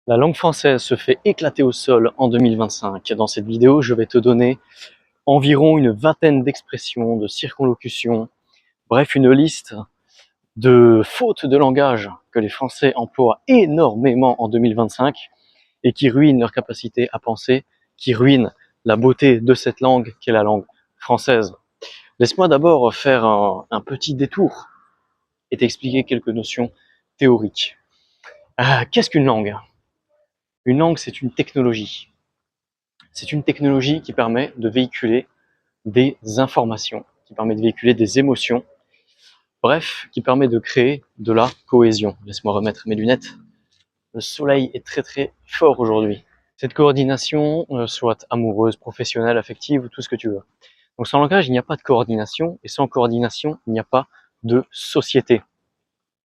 La langue française se fait éclater au sol en 2025. Dans cette vidéo, je vais te donner environ une vingtaine d'expressions, de circonlocutions, bref, une liste de fautes de langage que les Français emploient énormément en 2025 et qui ruinent leur capacité à penser, qui ruinent la beauté de cette langue qu'est la langue française. Laisse-moi d'abord faire un petit détour et t'expliquer quelques notions théoriques. Qu'est-ce qu'une langue? Une langue, c'est une technologie. C'est une technologie qui permet de véhiculer des informations, qui permet de véhiculer des émotions, bref, qui permet de créer de la cohésion. Laisse-moi remettre mes lunettes. Le soleil est très très fort aujourd'hui. Cette coordination, soit amoureuse, professionnelle, affective, ou tout ce que tu veux. Donc sans langage, il n'y a pas de coordination, et sans coordination, il n'y a pas de société.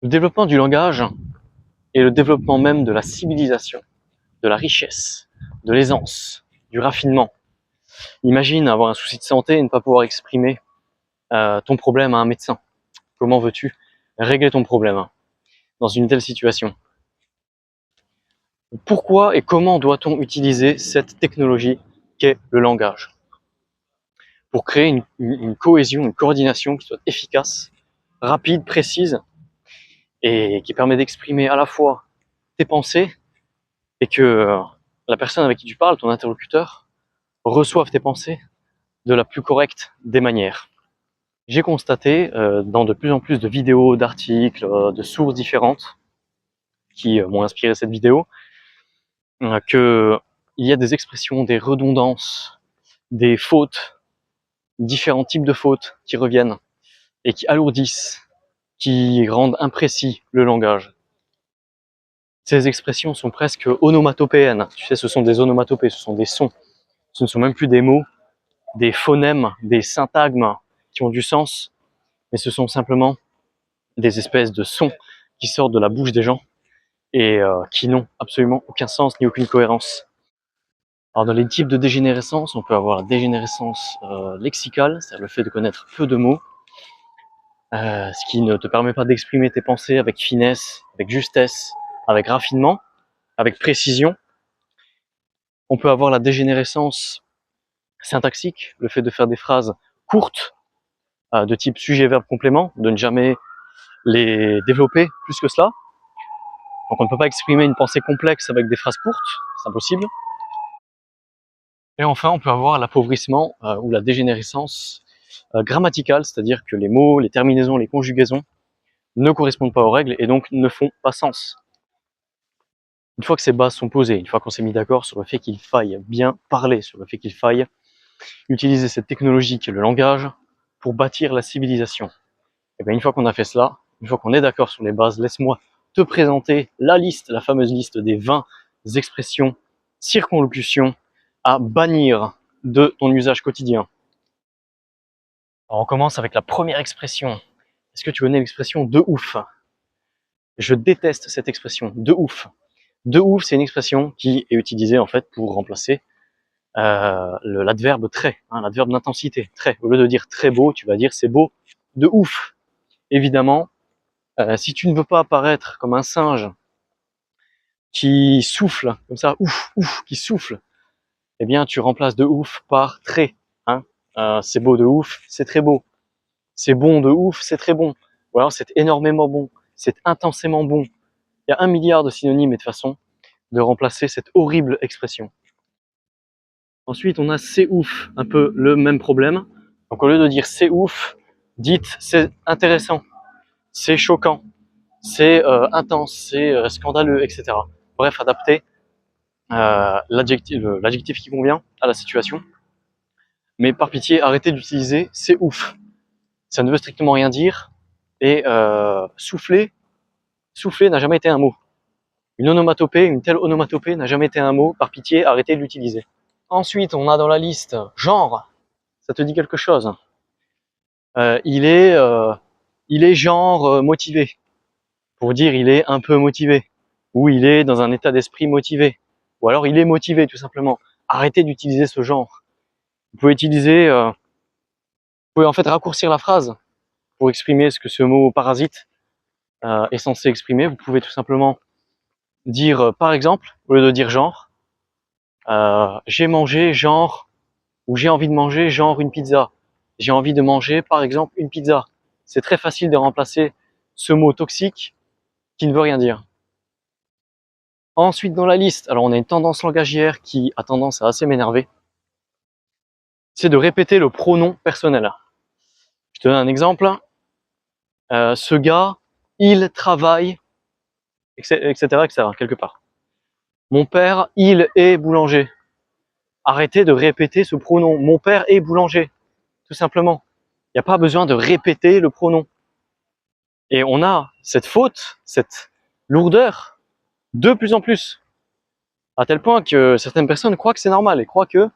Le développement du langage est le développement même de la civilisation, de la richesse, de l'aisance, du raffinement. Imagine avoir un souci de santé et ne pas pouvoir exprimer ton problème à un médecin. Comment veux-tu régler ton problème dans une telle situation? Pourquoi et comment doit-on utiliser cette technologie qu'est le langage? Pour créer une cohésion, une coordination qui soit efficace, rapide, précise et qui permet d'exprimer à la fois tes pensées et que la personne avec qui tu parles, ton interlocuteur, reçoive tes pensées de la plus correcte des manières. J'ai constaté dans de plus en plus de vidéos, d'articles, de sources différentes qui m'ont inspiré cette vidéo, qu'il y a des expressions, des redondances, des fautes, différents types de fautes qui reviennent et qui alourdissent, qui rendent imprécis le langage. Ces expressions sont presque onomatopéennes. Tu sais, ce sont des onomatopées, ce sont des sons. Ce ne sont même plus des mots, des phonèmes, des syntagmes qui ont du sens, mais ce sont simplement des espèces de sons qui sortent de la bouche des gens et qui n'ont absolument aucun sens ni aucune cohérence. Alors dans les types de dégénérescence, on peut avoir la dégénérescence lexicale, c'est-à-dire le fait de connaître peu de mots, ce qui ne te permet pas d'exprimer tes pensées avec finesse, avec justesse, avec raffinement, avec précision. On peut avoir la dégénérescence syntaxique, le fait de faire des phrases courtes, de type sujet-verbe-complément, de ne jamais les développer plus que cela. Donc on ne peut pas exprimer une pensée complexe avec des phrases courtes, c'est impossible. Et enfin, on peut avoir l'appauvrissement ou la dégénérescence grammaticale, c'est-à-dire que les mots, les terminaisons, les conjugaisons ne correspondent pas aux règles et donc ne font pas sens. Une fois que ces bases sont posées, une fois qu'on s'est mis d'accord sur le fait qu'il faille bien parler, sur le fait qu'il faille utiliser cette technologie qui est le langage pour bâtir la civilisation, et bien une fois qu'on a fait cela, une fois qu'on est d'accord sur les bases, laisse-moi te présenter la liste, la fameuse liste des 20 expressions, circonlocutions à bannir de ton usage quotidien. Alors on commence avec la première expression. Est-ce que tu connais l'expression de ouf? Je déteste cette expression, de ouf. De ouf, c'est une expression qui est utilisée en fait pour remplacer l'adverbe très, l'adverbe d'intensité, très. Au lieu de dire très beau, tu vas dire c'est beau de ouf. Évidemment, si tu ne veux pas apparaître comme un singe qui souffle, comme ça, ouf, ouf, qui souffle, eh bien tu remplaces de ouf par très. C'est beau de ouf, c'est très beau. C'est bon de ouf, c'est très bon. Ou alors c'est énormément bon, c'est intensément bon. Il y a 1 milliard de synonymes et de façons de remplacer cette horrible expression. Ensuite, on a c'est ouf, un peu le même problème. Donc au lieu de dire c'est ouf, dites c'est intéressant, c'est choquant, c'est intense, c'est scandaleux, etc. Bref, adaptez l'adjectif qui convient à la situation. Mais par pitié, arrêtez d'utiliser c'est ouf. Ça ne veut strictement rien dire. Et souffler n'a jamais été un mot. Une onomatopée, une telle onomatopée n'a jamais été un mot. Par pitié, arrêtez de l'utiliser. Ensuite, on a dans la liste genre. Ça te dit quelque chose? Il est genre motivé. Pour dire il est un peu motivé. Ou il est dans un état d'esprit motivé. Ou alors il est motivé tout simplement. Arrêtez d'utiliser ce genre. Vous pouvez vous pouvez en fait raccourcir la phrase pour exprimer ce que ce mot parasite est censé exprimer. Vous pouvez tout simplement Dire par exemple, au lieu de dire genre, j'ai mangé genre, ou j'ai envie de manger genre une pizza. J'ai envie de manger par exemple une pizza. C'est très facile de remplacer ce mot toxique qui ne veut rien dire. Ensuite dans la liste, alors on a une tendance langagière qui a tendance à assez m'énerver, c'est de répéter le pronom personnel. Je te donne un exemple. Ce gars, il travaille, etc., etc., quelque part. Mon père, il est boulanger. Arrêtez de répéter ce pronom. Mon père est boulanger, tout simplement. Il n'y a pas besoin de répéter le pronom. Et on a cette faute, cette lourdeur, de plus en plus. À tel point que certaines personnes croient que c'est normal et croient que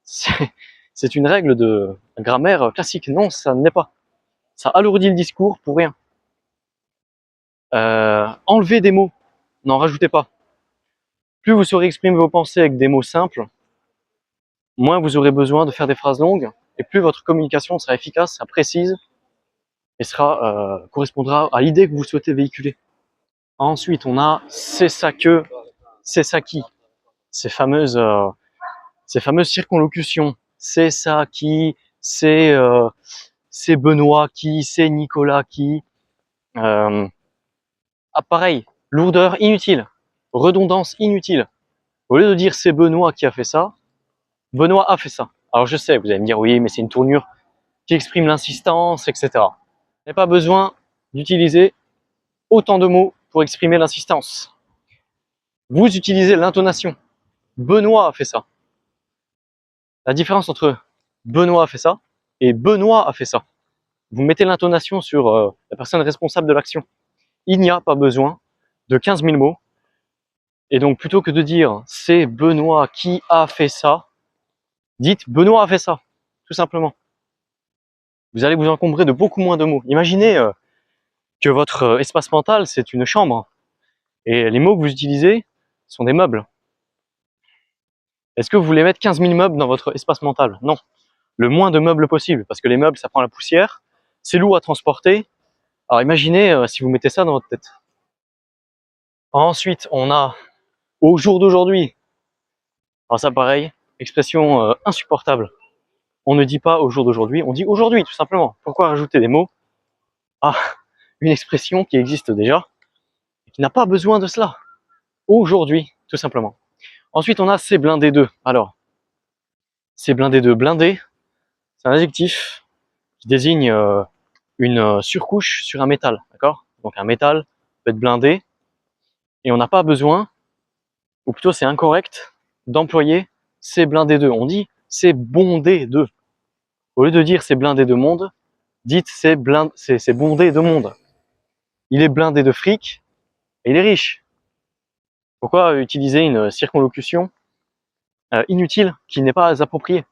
c'est une règle de grammaire classique. Non, ça ne l'est pas. Ça alourdit le discours pour rien. Enlevez des mots, n'en rajoutez pas. Plus vous saurez exprimer vos pensées avec des mots simples, moins vous aurez besoin de faire des phrases longues, et plus votre communication sera efficace, sera précise, et correspondra à l'idée que vous souhaitez véhiculer. Ensuite, on a c'est ça que, c'est ça qui, ces fameuses circonlocutions. C'est ça qui, c'est Benoît qui, c'est Nicolas qui. Pareil, lourdeur inutile, redondance inutile. Au lieu de dire c'est Benoît qui a fait ça, Benoît a fait ça. Alors je sais, vous allez me dire oui, mais c'est une tournure qui exprime l'insistance, etc. Vous n'avez pas besoin d'utiliser autant de mots pour exprimer l'insistance. Vous utilisez l'intonation. Benoît a fait ça. La différence entre Benoît a fait ça et Benoît a fait ça. Vous mettez l'intonation sur la personne responsable de l'action. Il n'y a pas besoin de 15 000 mots. Et donc plutôt que de dire c'est Benoît qui a fait ça, dites Benoît a fait ça, tout simplement. Vous allez vous encombrer de beaucoup moins de mots. Imaginez que votre espace mental, c'est une chambre. Et les mots que vous utilisez sont des meubles. Est-ce que vous voulez mettre 15 000 meubles dans votre espace mental? Non. Le moins de meubles possible, parce que les meubles, ça prend la poussière, c'est lourd à transporter. Alors imaginez si vous mettez ça dans votre tête. Ensuite, on a au jour d'aujourd'hui. Alors ça, pareil, expression insupportable. On ne dit pas au jour d'aujourd'hui, on dit aujourd'hui, tout simplement. Pourquoi rajouter des mots à une expression qui existe déjà et qui n'a pas besoin de cela? Aujourd'hui, tout simplement. Ensuite, on a c'est blindé de. Alors, c'est blindé de. Blindé, c'est un adjectif qui désigne une surcouche sur un métal, d'accord? Donc un métal peut être blindé, et on n'a pas besoin, ou plutôt c'est incorrect, d'employer c'est blindé de. On dit c'est bondé de. Au lieu de dire c'est blindé de monde, dites c'est bondé de monde. Il est blindé de fric et il est riche. Pourquoi utiliser une circonlocution inutile qui n'est pas appropriée?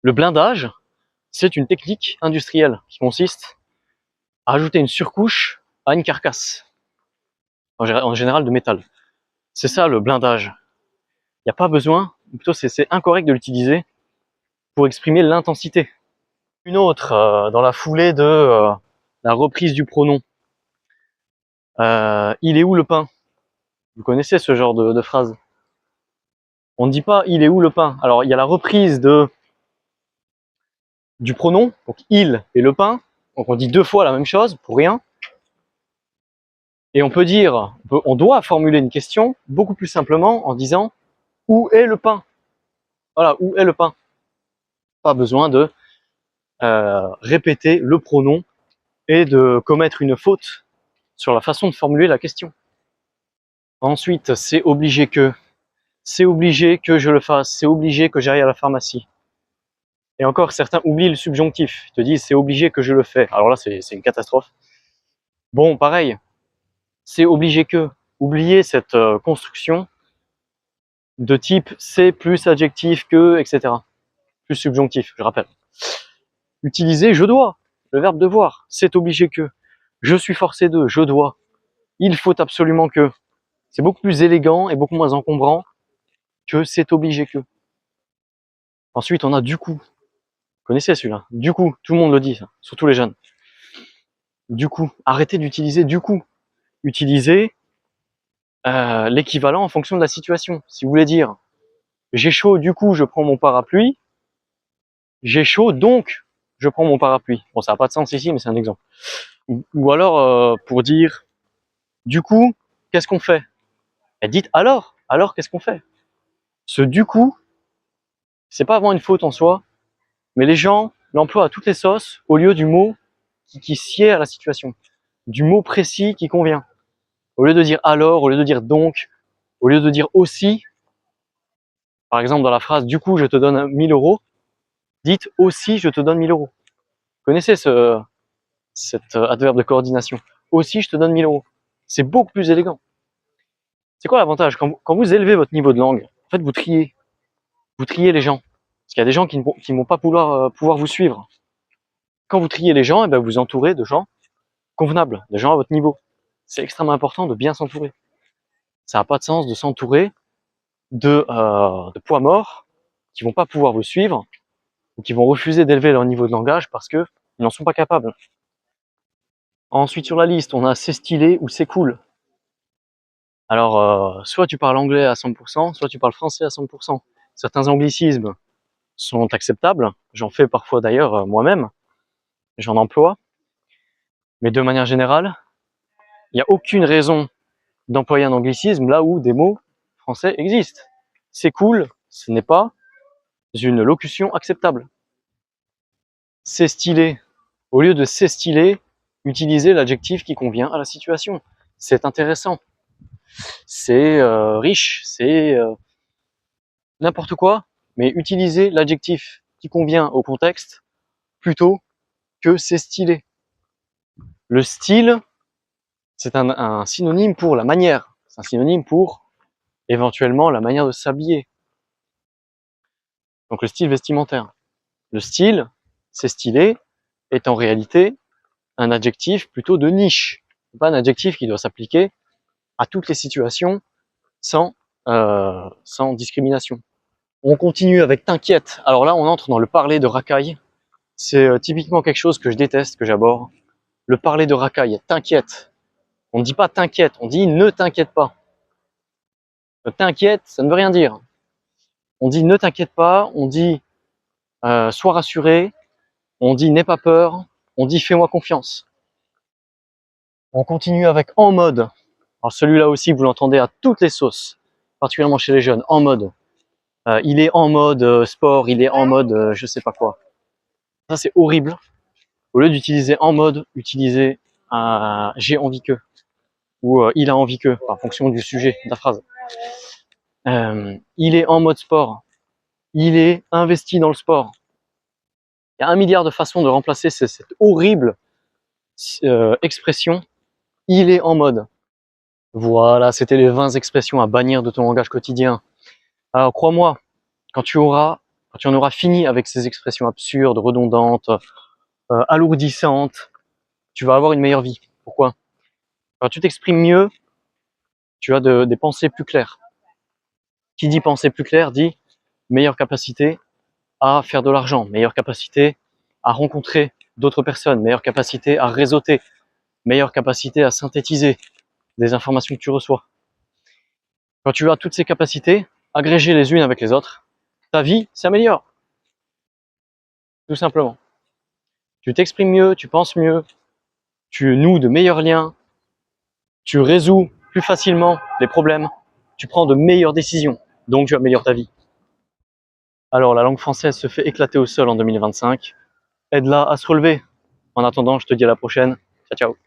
Le blindage, c'est une technique industrielle qui consiste à ajouter une surcouche à une carcasse, en général de métal. C'est ça le blindage. Il n'y a pas besoin, ou plutôt c'est incorrect de l'utiliser pour exprimer l'intensité. Une autre, dans la foulée de la reprise du pronom. Il est où le pain? Vous connaissez ce genre de phrase. On ne dit pas il est où le pain. Alors il y a la reprise du pronom, donc il et le pain. Donc on dit deux fois la même chose pour rien. Et on peut dire, on doit formuler une question beaucoup plus simplement en disant où est le pain? Voilà, où est le pain? Pas besoin de répéter le pronom et de commettre une faute sur la façon de formuler la question. Ensuite, c'est obligé que je le fasse, c'est obligé que j'aille à la pharmacie. Et encore, certains oublient le subjonctif. Ils te disent c'est obligé que je le fais. Alors là, c'est une catastrophe. Bon, pareil, c'est obligé que. Oubliez cette construction de type c'est plus adjectif que, etc. Plus subjonctif, je rappelle. Utilisez je dois, le verbe devoir. C'est obligé que. Je suis forcé de, je dois. Il faut absolument que. C'est beaucoup plus élégant et beaucoup moins encombrant que c'est obligé que. Ensuite, on a du coup. Vous connaissez celui-là? Du coup, tout le monde le dit, ça, surtout les jeunes. Du coup, arrêtez d'utiliser du coup. Utilisez l'équivalent en fonction de la situation. Si vous voulez dire j'ai chaud, du coup je prends mon parapluie, j'ai chaud, donc je prends mon parapluie. Bon, ça n'a pas de sens ici, mais c'est un exemple. Ou alors, pour dire du coup, qu'est-ce qu'on fait? Et dites alors qu'est-ce qu'on fait? Ce du coup, c'est pas vraiment une faute en soi, mais les gens l'emploient à toutes les sauces au lieu du mot qui sied à la situation, du mot précis qui convient. Au lieu de dire alors, au lieu de dire donc, au lieu de dire aussi, par exemple dans la phrase du coup je te donne 1000 euros, dites aussi je te donne 1000 euros. Vous connaissez cet adverbe de coordination? Aussi je te donne 1000 euros. C'est beaucoup plus élégant. C'est quoi l'avantage quand vous élevez votre niveau de langue, en fait vous triez les gens. Parce qu'il y a des gens qui ne vont pas pouvoir vous suivre. Quand vous triez les gens, et ben vous entourez de gens convenables, de gens à votre niveau. C'est extrêmement important de bien s'entourer. Ça n'a pas de sens de s'entourer de poids morts qui vont pas pouvoir vous suivre ou qui vont refuser d'élever leur niveau de langage parce qu'ils n'en sont pas capables. Ensuite sur la liste, on a c'est stylé ou c'est cool. Alors, soit tu parles anglais à 100%, soit tu parles français à 100%. Certains anglicismes sont acceptables, j'en fais parfois d'ailleurs moi-même, j'en emploie, mais de manière générale, il n'y a aucune raison d'employer un anglicisme là où des mots français existent. C'est cool, ce n'est pas une locution acceptable. C'est stylé. Au lieu de c'est stylé, utilisez l'adjectif qui convient à la situation. C'est intéressant. C'est riche. C'est n'importe quoi, mais utilisez l'adjectif qui convient au contexte plutôt que c'est stylé. Le style, c'est un synonyme pour la manière. C'est un synonyme pour éventuellement la manière de s'habiller. Donc le style vestimentaire. Le style, c'est stylé, est en réalité un adjectif plutôt de niche. Pas un adjectif qui doit s'appliquer à toutes les situations sans discrimination. On continue avec t'inquiète. Alors là, on entre dans le parler de racaille. C'est typiquement quelque chose que je déteste, que j'aborde. Le parler de racaille, t'inquiète. On ne dit pas t'inquiète, on dit ne t'inquiète pas. T'inquiète, ça ne veut rien dire. On dit ne t'inquiète pas, on dit sois rassuré, on dit n'aie pas peur, on dit fais-moi confiance. On continue avec en mode. Alors celui-là aussi, vous l'entendez à toutes les sauces, particulièrement chez les jeunes, en mode. Il est en mode sport, il est en mode je sais pas quoi. Ça c'est horrible. Au lieu d'utiliser en mode, utilisez j'ai envie que ou il a envie que, en fonction du sujet de la phrase. Il est en mode sport, il est investi dans le sport. Il y a 1 milliard de façons de remplacer cette horrible expression. Il est en mode. Voilà, c'était les 20 expressions à bannir de ton langage quotidien. Alors crois-moi, quand tu en auras fini avec ces expressions absurdes, redondantes, alourdissantes, tu vas avoir une meilleure vie. Pourquoi? Quand tu t'exprimes mieux, tu as des pensées plus claires. Qui dit pensée plus claire dit meilleure capacité à faire de l'argent, meilleure capacité à rencontrer d'autres personnes, meilleure capacité à réseauter, meilleure capacité à synthétiser des informations que tu reçois. Quand tu as toutes ces capacités, agrégées les unes avec les autres, ta vie s'améliore. Tout simplement. Tu t'exprimes mieux, tu penses mieux, tu noues de meilleurs liens, tu résous plus facilement les problèmes, tu prends de meilleures décisions, donc tu améliores ta vie. Alors la langue française se fait éclater au sol en 2025, aide-la à se relever. En attendant, je te dis à la prochaine. Ciao, ciao.